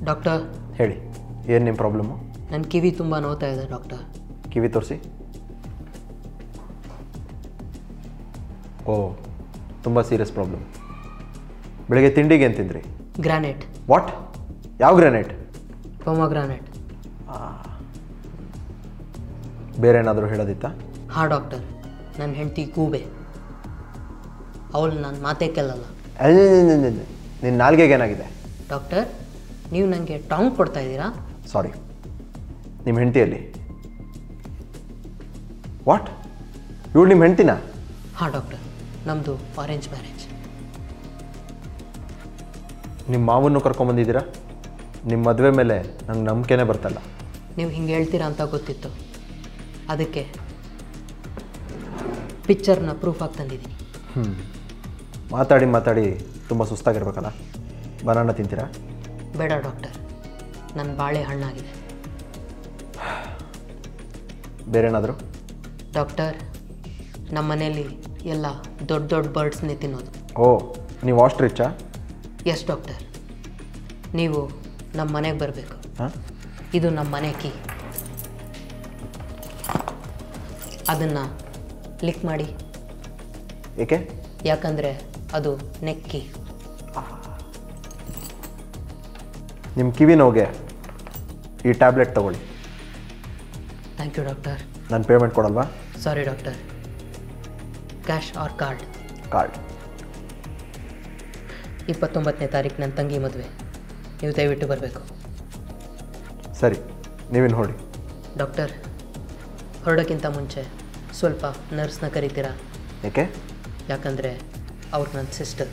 Doctor ಹೇಳಿ, ಏನು ನಿಮ್ಮ ಪ್ರಾಬ್ಲಮ್ಮು? ನನ್ನ ಕಿವಿ ತುಂಬ ನೋವ್ತಾ ಇದೆ ಡಾಕ್ಟರ್. ಕಿವಿ ತೋರಿಸಿ. ಓ, ತುಂಬ ಸೀರಿಯಸ್ ಪ್ರಾಬ್ಲಮ್. ಬೆಳಗ್ಗೆ ತಿಂಡಿಗೆ ಏನು ತಿಂದ್ರಿ? ಗ್ರಾನೈಟ್. ವಾಟ್? ಯಾವ ಗ್ರಾನೈಟ್? ಪೊಮೊಗ್ರಾನೈಟ್. ಬೇರೆ ಏನಾದರೂ ಹೇಳೋದಿತ್ತಾ? ಹಾಂ ಡಾಕ್ಟರ್, ನನ್ನ ಹೆಂಡತಿ ಗೂಬೆ, ಅವಳು ನಾನು ಮಾತೇ ಕೇಳಲ್ಲ. ನಿನ್ನ ನಾಲ್ಗೆಗೆ ಏನಾಗಿದೆ? ಡಾಕ್ಟರ್, ನೀವು ನನಗೆ ಟಾಂಗ್ ಕೊಡ್ತಾ ಇದ್ದೀರಾ? ಸಾರಿ, ನಿಮ್ಮ ಹೆಂಡತಿಯಲ್ಲಿ. ವಾಟ್? ಇವಳು ನಿಮ್ಮ ಹೆಂಡ್ತಿನಾ? ಹಾಂ ಡಾಕ್ಟರ್, ನಮ್ಮದು ಅರೇಂಜ್ ಮ್ಯಾರೇಜ್. ನಿಮ್ಮ ಮಾವನ್ನು ಕರ್ಕೊಂಬಂದಿದ್ದೀರಾ? ನಿಮ್ಮ ಮದುವೆ ಮೇಲೆ ನಂಗೆ ನಂಬಿಕೆನೇ ಬರ್ತಲ್ಲ. ನೀವು ಹಿಂಗೆ ಹೇಳ್ತೀರಾ ಅಂತ ಗೊತ್ತಿತ್ತು, ಅದಕ್ಕೆ ಪಿಕ್ಚರ್ನ ಪ್ರೂಫ್ ಆಗಿ ತಂದಿದ್ದೀನಿ. ಮಾತಾಡಿ ತುಂಬ ಸುಸ್ತಾಗಿರ್ಬೇಕಲ್ಲ. ಬನಾನ ತಿಂತೀರಾ? ಬೇಡ ಡಾಕ್ಟರ್, ನನ್ನ ಬಾಳೆ ಹಣ್ಣಾಗಿದೆ. ಬೇರೆ ಏನಾದರೂ? ಡಾಕ್ಟರ್, ನಮ್ಮ ಮನೇಲಿ ಎಲ್ಲ ದೊಡ್ಡ ದೊಡ್ಡ ಬರ್ಡ್ಸ್ನೇ ತಿನ್ನೋದು. ಓ, ನೀವು ಆಸ್ಟ್ರಿಚ್ಚಾ? ಎಸ್ ಡಾಕ್ಟರ್, ನೀವು ನಮ್ಮ ಮನೆಗೆ ಬರಬೇಕು. ಹಾಂ, ಇದು ನಮ್ಮ ಮನೆ ಕೀ, ಅದನ್ನು ಕ್ಲಿಕ್ ಮಾಡಿ. ಏಕೆ? ಯಾಕಂದರೆ ಅದು ನೆಕ್ ಕೀ. ನಿಮ್ಮ ಕಿವಿ ನೋವಿಗೆ ಈ ಟ್ಯಾಬ್ಲೆಟ್ ತೊಗೊಳ್ಳಿ. Thank you doctor. ನಾನು ಪೇಮೆಂಟ್ ಕೊಡಲ್ವಾ? Sorry doctor, cash or card? Card. 29ನೇ ತಾರೀಕು ನನ್ನ ತಂಗಿ ಮದುವೆ, ನೀವು ದಯವಿಟ್ಟು ಬರಬೇಕು. ಸರಿ, ನೀವಿನ್ನು ಹೊರಡಿ. ಡಾಕ್ಟರ್, ಹೊರಡೋಕ್ಕಿಂತ ಮುಂಚೆ ಸ್ವಲ್ಪ ನರ್ಸ್ನ ಕರಿತೀರಾ? ಏಕೆ? ಯಾಕಂದರೆ ಅವ್ರು ನನ್ನ ಸಿಸ್ಟರ್.